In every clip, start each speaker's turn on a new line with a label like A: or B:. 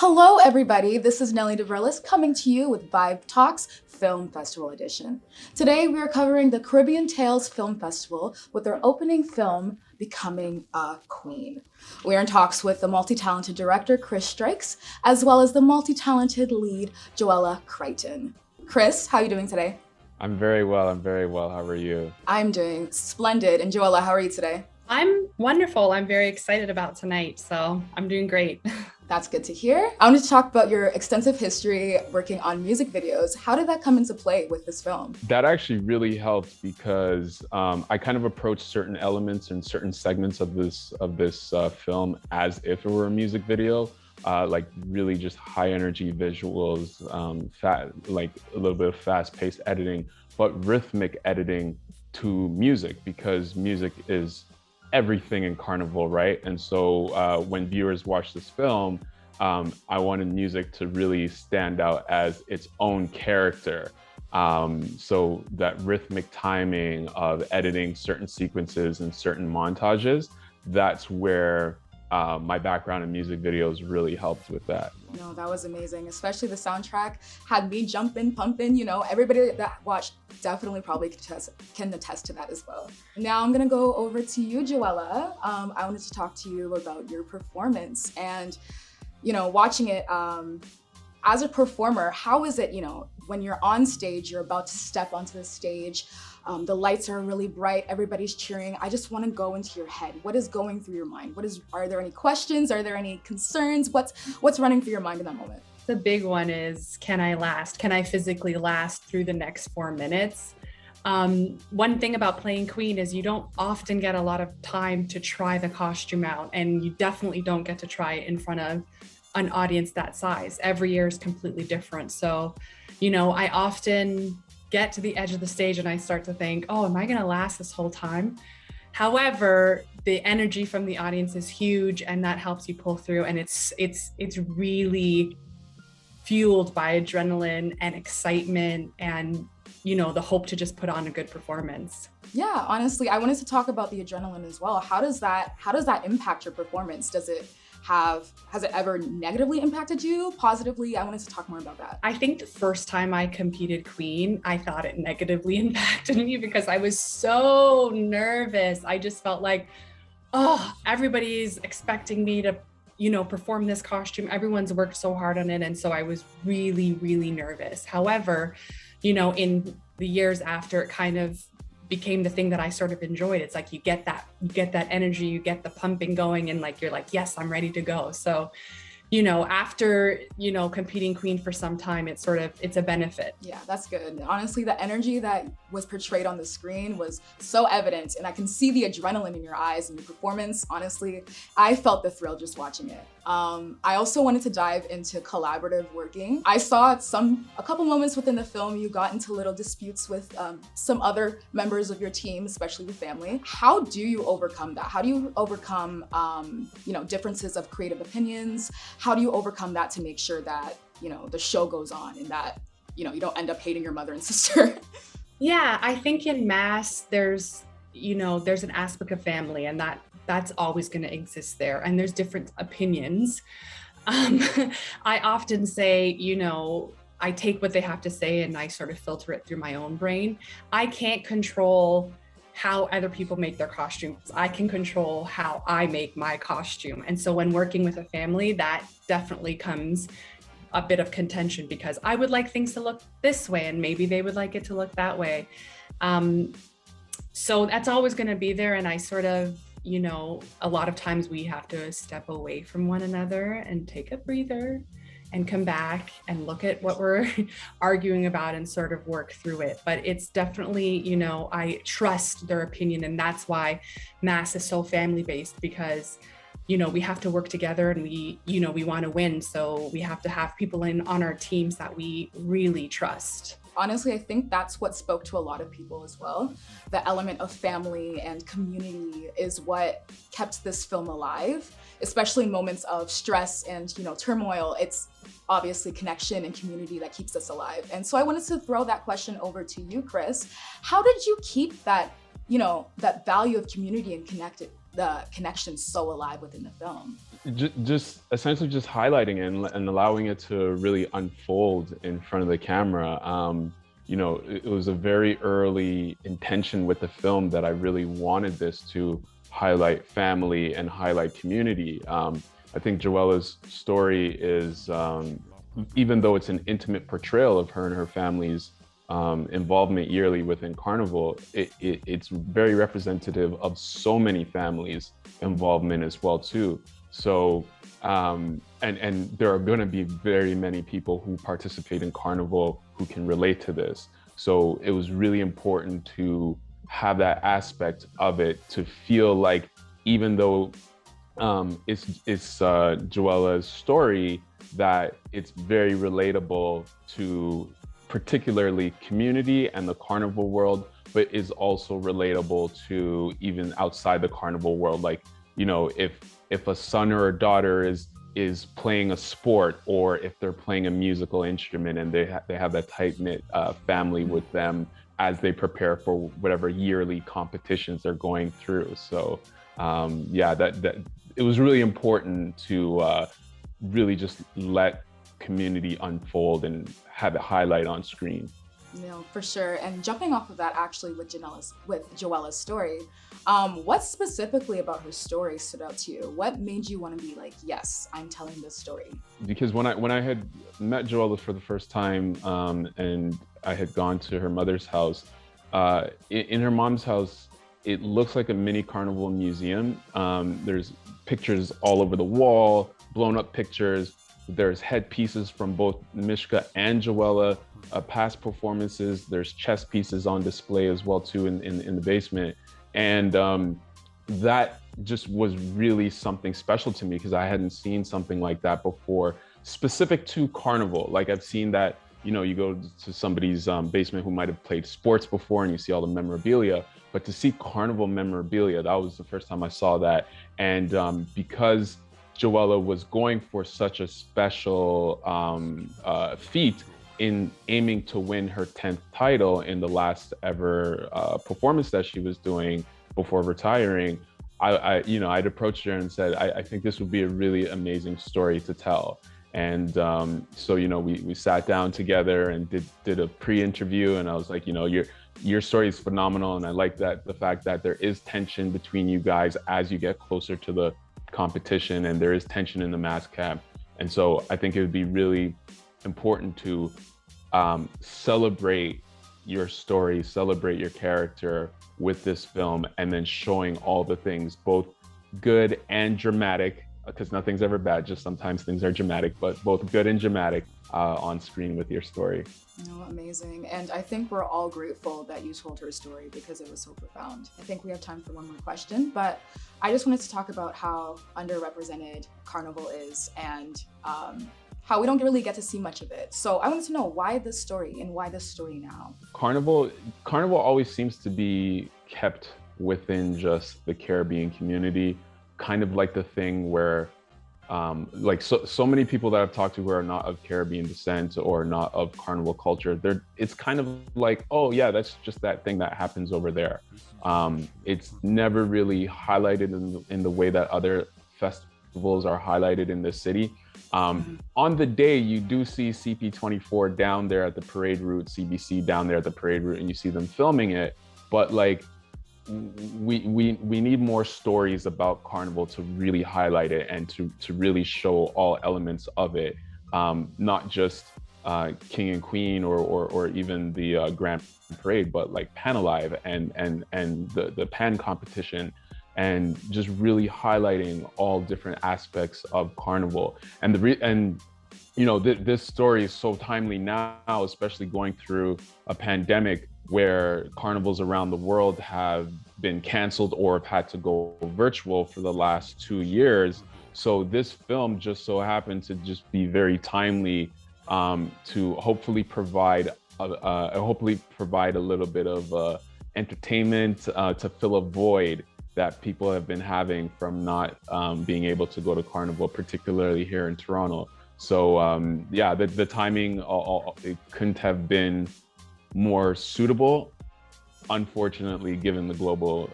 A: Hello, everybody. This is Nelie Diverlus coming to you with Vibe Talks Film Festival Edition. Today, we are covering the CaribbeanTales Film Festival with their opening film, Becoming a Queen. We are in talks with the multi-talented director, Crichton, as well as the multi-talented lead, Joella Crichton. Chris, how are you doing today?
B: I'm very well. I'm very well. How are you?
A: I'm doing splendid. And Joella, how are you today?
C: I'm wonderful. I'm very excited about tonight, so I'm doing great.
A: That's good to hear. I wanted to talk about your extensive history working on music videos. How did that come into play with this film?
B: That actually really helped because I kind of approached certain elements and certain segments of this film as if it were a music video, like really just high energy visuals, like a little bit of fast-paced editing, but rhythmic editing to music because music is everything in Carnival, right? And so when viewers watch this film, I wanted music to really stand out as its own character. So that rhythmic timing of editing certain sequences and certain montages, that's where my background in music videos really helped with that.
A: No, that was amazing. Especially the soundtrack had me jumping, pumping. You know, everybody that watched definitely probably can attest to that as well. Now I'm gonna go over to you, Joella. I wanted to talk to you about your performance and, you know, watching it as a performer. How is it, you know, when you're on stage, you're about to step onto the stage, the lights are really bright, everybody's cheering. I just want to go into your head. What is going through your mind? Are there any questions? Are there any concerns? What's running through your mind in that moment?
C: The big one is, can I last? Can I physically last through the next 4 minutes? One thing about playing Queen is you don't often get a lot of time to try the costume out, and you definitely don't get to try it in front of an audience that size. Every year is completely different. So, you know, I often get to the edge of the stage and I start to think, oh, am I gonna last this whole time? However, the energy from the audience is huge and that helps you pull through, and it's really fueled by adrenaline and excitement and, you know, the hope to just put on a good performance.
A: Yeah, honestly, I wanted to talk about the adrenaline as well. How does that impact your performance? Has it ever negatively impacted you? Positively? I wanted to talk more about that.
C: I think the first time I competed Queen, I thought it negatively impacted me because I was so nervous. I just felt like, oh, everybody's expecting me to, you know, perform this costume. Everyone's worked so hard on it. And so I was really, really nervous. However, you know, in the years after, it kind of became the thing that I sort of enjoyed. It's like you get that energy, you get the pumping going, and like you're like, yes, I'm ready to go. So, you know, after, you know, competing Queen for some time, it's a benefit.
A: Yeah, that's good. Honestly, the energy that was portrayed on the screen was so evident, and I can see the adrenaline in your eyes and your performance. Honestly, I felt the thrill just watching it. I also wanted to dive into collaborative working. I saw a couple moments within the film you got into little disputes with some other members of your team, especially with family. How do you overcome that? How do you overcome you know, differences of creative opinions? How do you overcome that to make sure that, you know, the show goes on and that, you know, you don't end up hating your mother and sister?
C: Yeah, I think in mass, there's an aspect of family, and that's always going to exist there. And there's different opinions. I often say, you know, I take what they have to say and I sort of filter it through my own brain. I can't control how other people make their costumes. I can control how I make my costume. And so when working with a family, that definitely comes a bit of contention because I would like things to look this way and maybe they would like it to look that way. So that's always going to be there. And I sort of, you know, a lot of times we have to step away from one another and take a breather and come back and look at what we're arguing about and sort of work through it. But it's definitely, you know, I trust their opinion, and that's why mass is so family-based, because, you know, we have to work together and we want to win. So we have to have people on our teams that we really trust.
A: Honestly, I think that's what spoke to a lot of people as well. The element of family and community is what kept this film alive, especially in moments of stress and, you know, turmoil. It's obviously connection and community that keeps us alive. And so I wanted to throw that question over to you, Chris. How did you keep that, you know, that value of community and the connection so alive within the film.
B: Just essentially just highlighting it and allowing it to really unfold in front of the camera. You know, it was a very early intention with the film that I really wanted this to highlight family and highlight community. I think Joella's story is, even though it's an intimate portrayal of her and her family's involvement yearly within Carnival, it's very representative of so many families' involvement as well too. So, and there are going to be very many people who participate in Carnival who can relate to this. So it was really important to have that aspect of it, to feel like even though it's Joella's story, that it's very relatable to particularly community and the Carnival world, but is also relatable to even outside the Carnival world. Like, you know, if a son or a daughter is playing a sport, or if they're playing a musical instrument and they have that tight-knit family with them as they prepare for whatever yearly competitions they're going through. So yeah, that it was really important to really just let community unfold and have it highlight on screen.
A: You know, for sure. And jumping off of that, actually, with Joella's story, what specifically about her story stood out to you? What made you want to be like, yes, I'm telling this story?
B: Because when I had met Joella for the first time, and I had gone to her mother's house, in her mom's house, it looks like a mini Carnival museum. There's pictures all over the wall, blown up pictures. There's headpieces from both Mishka and Joella, past performances. There's chess pieces on display as well too in the basement. And that just was really something special to me, because I hadn't seen something like that before, specific to Carnival. Like, I've seen that, you know, you go to somebody's basement who might have played sports before and you see all the memorabilia, but to see Carnival memorabilia, that was the first time I saw that. And because Joella was going for such a special feat in aiming to win her 10th title in the last ever performance that she was doing before retiring, I'd approached her and said, I think this would be a really amazing story to tell. And so, you know, we sat down together and did a pre-interview, and I was like, you know, your story is phenomenal, and I like the fact that there is tension between you guys as you get closer to the competition, and there is tension in the mask camp. And so I think it would be really important to celebrate your story, celebrate your character with this film, and then showing all the things, both good and dramatic, because nothing's ever bad, just sometimes things are dramatic, but both good and dramatic on screen with your story.
A: Oh, amazing. And I think we're all grateful that you told her story, because it was so profound. I think we have time for one more question, but I just wanted to talk about how underrepresented Carnival is, and how we don't really get to see much of it. So I wanted to know, why this story, and why this story now? Carnival
B: always seems to be kept within just the Caribbean community, kind of like the thing where like so many people that I've talked to who are not of Caribbean descent or not of Carnival culture, it's kind of like, oh yeah, that's just that thing that happens over there. It's never really highlighted in the way that other festivals are highlighted in this city. On the day, you do see CP24 down there at the parade route, CBC down there at the parade route, and you see them filming it. But like, we need more stories about Carnival to really highlight it, and to really show all elements of it, not just King and Queen or even the Grand Parade, but like Pan Alive and the Pan competition, and just really highlighting all different aspects of Carnival. And you know, this story is so timely now, especially going through a pandemic where carnivals around the world have been canceled or have had to go virtual for the last 2 years. So this film just so happened to just be very timely to hopefully provide a little bit of entertainment to fill a void that people have been having from not being able to go to Carnival, particularly here in Toronto. So yeah, the timing, it couldn't have been more suitable unfortunately, given the global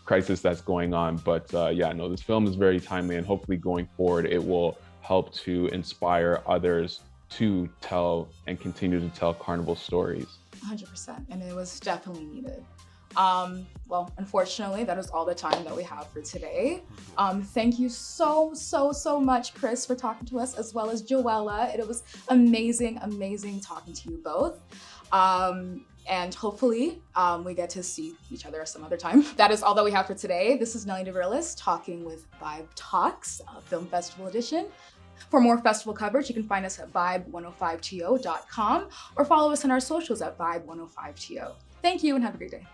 B: crisis that's going on. But yeah, no, this film is very timely, and hopefully going forward, it will help to inspire others to tell and continue to tell carnival stories.
A: 100%, and it was definitely needed. Well, unfortunately, that is all the time that we have for today. Thank you so much, Chris, for talking to us, as well as Joella. It was amazing talking to you both. And hopefully we get to see each other some other time. That is all that we have for today. This is Nelie Diverlus talking with Vibe Talks, Film Festival Edition. For more festival coverage, you can find us at vibe105to.com or follow us on our socials at vibe105to. Thank you and have a great day.